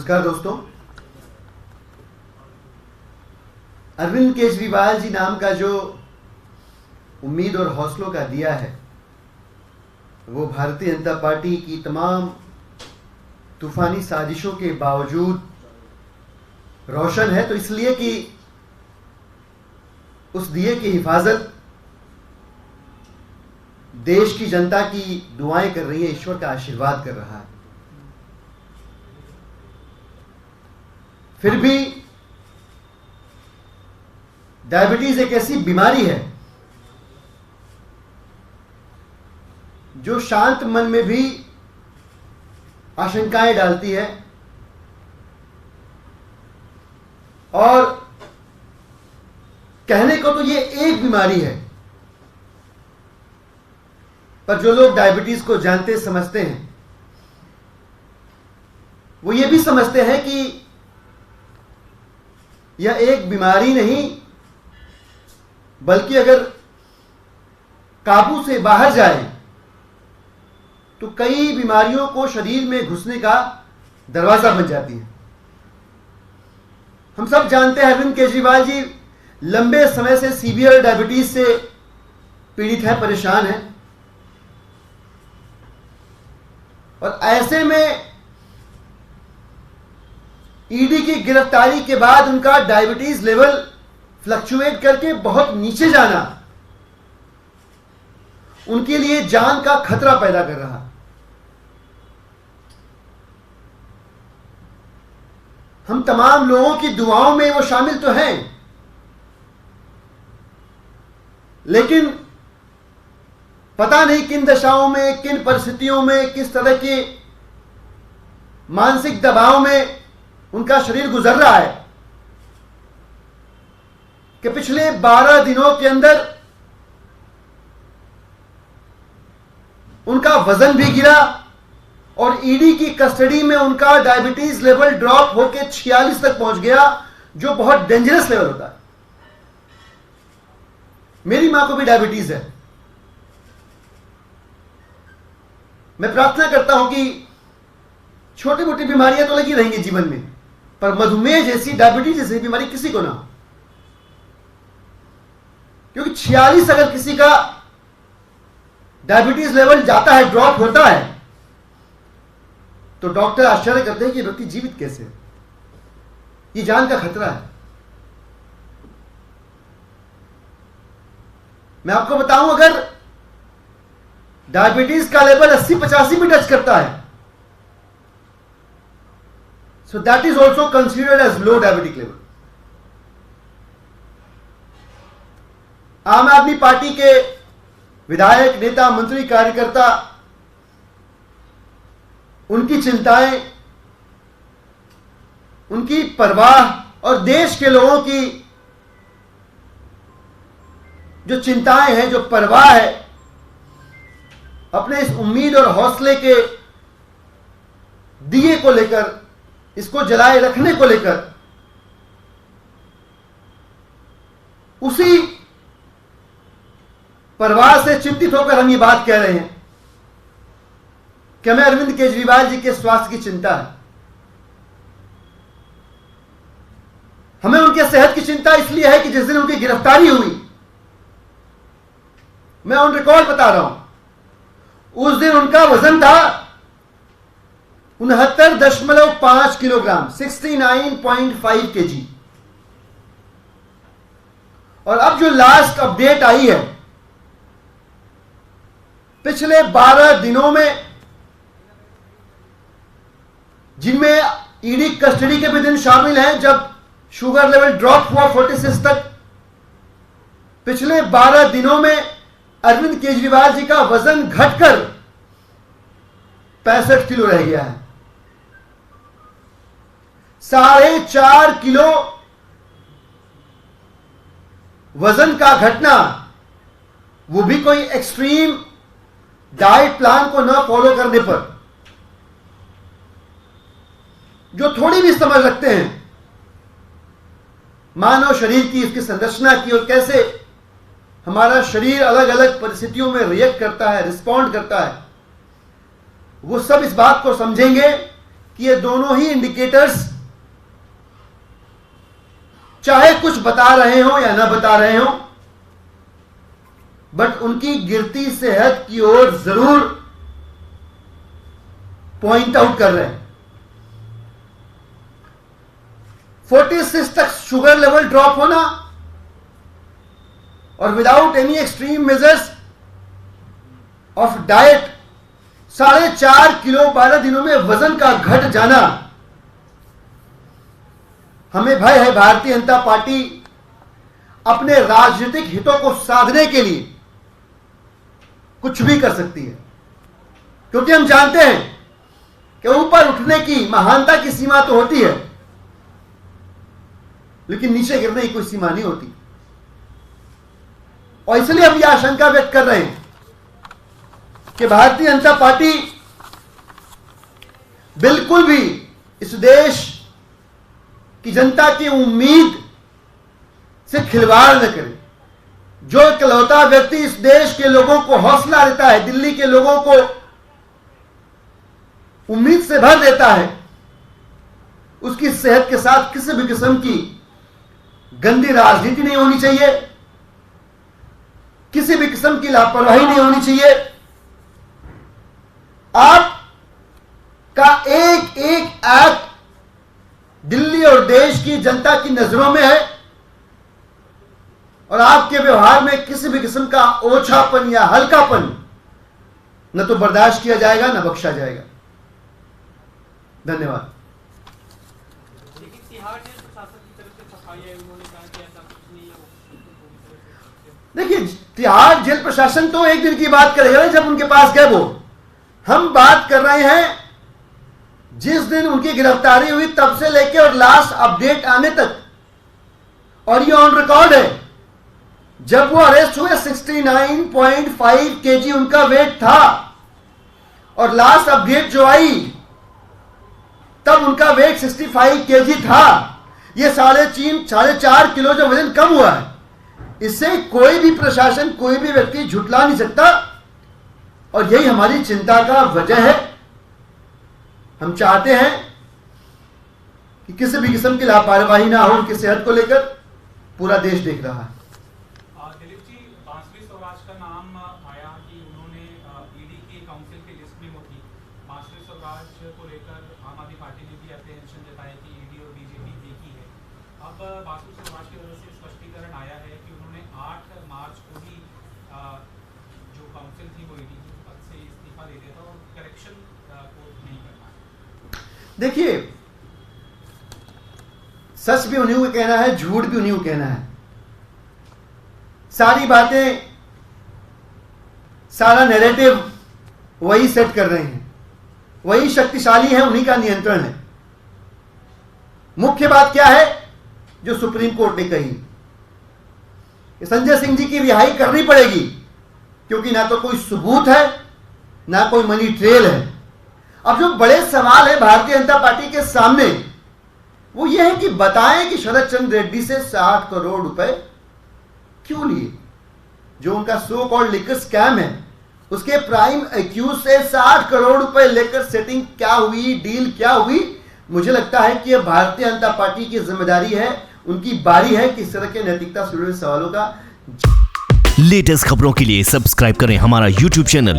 नमस्कार दोस्तों। अरविंद केजरीवाल जी नाम का जो उम्मीद और हौसलों का दिया है वो भारतीय जनता पार्टी की तमाम तूफानी साजिशों के बावजूद रोशन है। तो इसलिए कि उस दिए की हिफाजत देश की जनता की दुआएं कर रही है, ईश्वर का आशीर्वाद कर रहा है। फिर भी डायबिटीज एक ऐसी बीमारी है जो शांत मन में भी आशंकाएं डालती है और कहने को तो ये एक बीमारी है, पर जो लोग डायबिटीज को जानते समझते हैं वो ये भी समझते हैं कि यह एक बीमारी नहीं बल्कि अगर काबू से बाहर जाए तो कई बीमारियों को शरीर में घुसने का दरवाजा बन जाती है। हम सब जानते हैं अरविंद केजरीवाल जी लंबे समय से सीवियर डायबिटीज से पीड़ित हैं, परेशान हैं और ऐसे में ईडी की गिरफ्तारी के बाद उनका डायबिटीज लेवल फ्लक्चुएट करके बहुत नीचे जाना उनके लिए जान का खतरा पैदा कर रहा। हम तमाम लोगों की दुआओं में वो शामिल तो हैं, लेकिन पता नहीं किन दशाओं में, किन परिस्थितियों में, किस तरह के मानसिक दबाव में उनका शरीर गुजर रहा है कि पिछले 12 दिनों के अंदर उनका वजन भी गिरा और ईडी की कस्टडी में उनका डायबिटीज लेवल ड्रॉप होकर 46 तक पहुंच गया, जो बहुत डेंजरस लेवल होता है। मेरी मां को भी डायबिटीज है। मैं प्रार्थना करता हूं कि छोटी मोटी बीमारियां तो लगी रहेंगी जीवन में, पर मधुमेह जैसी, डायबिटीज जैसी बीमारी किसी को ना हो, क्योंकि 46 अगर किसी का डायबिटीज लेवल जाता है, ड्रॉप होता है, तो डॉक्टर आश्चर्य करते हैं कि व्यक्ति जीवित कैसे है। ये जान का खतरा है। मैं आपको बताऊं, अगर डायबिटीज का लेवल 80-85 भी टच करता है so that is also considered as low diabetic level. आम आदमी पार्टी के विधायक, नेता, मंत्री, कार्यकर्ता, उनकी चिंताएं, उनकी परवाह और देश के लोगों की जो चिंताएं हैं, जो परवाह है, अपने इस उम्मीद और हौसले के दिए को लेकर, इसको जलाए रखने को लेकर, उसी परवाह से चिंतित होकर हम ये बात कह रहे हैं कि हमें अरविंद केजरीवाल जी के स्वास्थ्य की चिंता है। हमें उनके सेहत की चिंता इसलिए है कि जिस दिन उनकी गिरफ्तारी हुई, मैं ऑन रिकॉर्ड बता रहा हूं, उस दिन उनका वजन था 69.5 किलोग्राम, 69.5 kg। और अब जो लास्ट अपडेट आई है, पिछले 12 दिनों में, जिनमें ईडी कस्टडी के भी दिन शामिल हैं जब शुगर लेवल ड्रॉप हुआ 46 तक, पिछले 12 दिनों में अरविंद केजरीवाल जी का वजन घटकर 65 किलो रह गया है। 4.5 किलो वजन का घटना, वो भी कोई एक्सट्रीम डाइट प्लान को न फॉलो करने पर, जो थोड़ी भी समझ रखते हैं मानव शरीर की, उसकी संरचना की और कैसे हमारा शरीर अलग अलग परिस्थितियों में रिएक्ट करता है, रिस्पॉन्ड करता है, वो सब इस बात को समझेंगे कि ये दोनों ही इंडिकेटर्स चाहे कुछ बता रहे हो या ना बता रहे हो, बट उनकी गिरती सेहत की ओर जरूर पॉइंट आउट कर रहे हैं। 46 तक शुगर लेवल ड्रॉप होना और without any extreme measures of diet 4.5 kilo 12 दिनों में वजन का घट जाना, हमें भय है भारतीय जनता पार्टी अपने राजनीतिक हितों को साधने के लिए कुछ भी कर सकती है, क्योंकि हम जानते हैं कि ऊपर उठने की महानता की सीमा तो होती है, लेकिन नीचे गिरने की कोई सीमा नहीं होती। और इसलिए हम यह आशंका व्यक्त कर रहे हैं कि भारतीय जनता पार्टी बिल्कुल भी इस देश की जनता की उम्मीद से खिलवाड़ न करे। जो इकलौता व्यक्ति इस देश के लोगों को हौसला देता है, दिल्ली के लोगों को उम्मीद से भर देता है, उसकी सेहत के साथ किसी भी किस्म की गंदी राजनीति नहीं होनी चाहिए, किसी भी किस्म की लापरवाही नहीं होनी चाहिए। आपका एक एक एक्ट दिल्ली और देश की जनता की नजरों में है और आपके व्यवहार में किसी भी किस्म का ओछापन या हल्कापन न तो बर्दाश्त किया जाएगा न बख्शा जाएगा। धन्यवाद। देखिए, तिहाड़ जेल प्रशासन तो एक दिन की बात करेगा ना जब उनके पास गए वो। हम बात कर रहे हैं जिस दिन उनकी गिरफ्तारी हुई तब से लेके और लास्ट अपडेट आने तक, और ये ऑन रिकॉर्ड है। जब वो अरेस्ट हुए 69.5 केजी उनका वेट था और लास्ट अपडेट जो आई तब उनका वेट 65 केजी था। ये 4.5 किलो जो वजन कम हुआ है, इससे कोई भी प्रशासन, कोई भी व्यक्ति झुठला नहीं सकता, और यही हमारी चिंता का वजह है। हम चाहते हैं कि किसी भी किस्म की लापरवाही ना हो उनकी सेहत को लेकर, पूरा देश देख रहा है। दिलीप जी, बांसुरी स्वराज का नाम आया कि उन्होंने ईडी की काउंसिल की लिस्ट में वो थी। बांसुरी स्वराज को लेकर आम आदमी पार्टी ने भी अप्रीहेंशन जताया कि ईडी और बीजेपी एक ही है। अब बांसुरी स्वराज की वजह से स्पष्टीकरण आया है कि उन्होंने 8 मार्च को ही जो काउंसिल थी वो ईडी के पद से इस्तीफा दे दिया था और करेक्शन को नहीं करना। देखिए, सच भी उन्हीं को कहना है, झूठ भी उन्हीं को कहना है। सारी बातें, सारा नैरेटिव वही सेट कर रहे हैं, वही शक्तिशाली है, उन्हीं का नियंत्रण है। मुख्य बात क्या है जो सुप्रीम कोर्ट ने कही, संजय सिंह जी की रिहाई करनी पड़ेगी, क्योंकि ना तो कोई सबूत है ना कोई मनी ट्रेल है। अब जो बड़े सवाल है भारतीय जनता पार्टी के सामने वो ये है कि बताएं कि शरद चंद्र रेड्डी से 60 करोड़ रुपए क्यों लिए। जो उनका सो कॉल्ड लिकर स्कैम है, उसके प्राइम एक्यूज से 60 करोड़ रुपए लेकर सेटिंग क्या हुई, डील क्या हुई। मुझे लगता है कि यह भारतीय जनता पार्टी की जिम्मेदारी है, उनकी बारी है कि इस तरह के नैतिकता से जुड़े सवालों का। लेटेस्ट खबरों के लिए सब्सक्राइब करें हमारा YouTube चैनल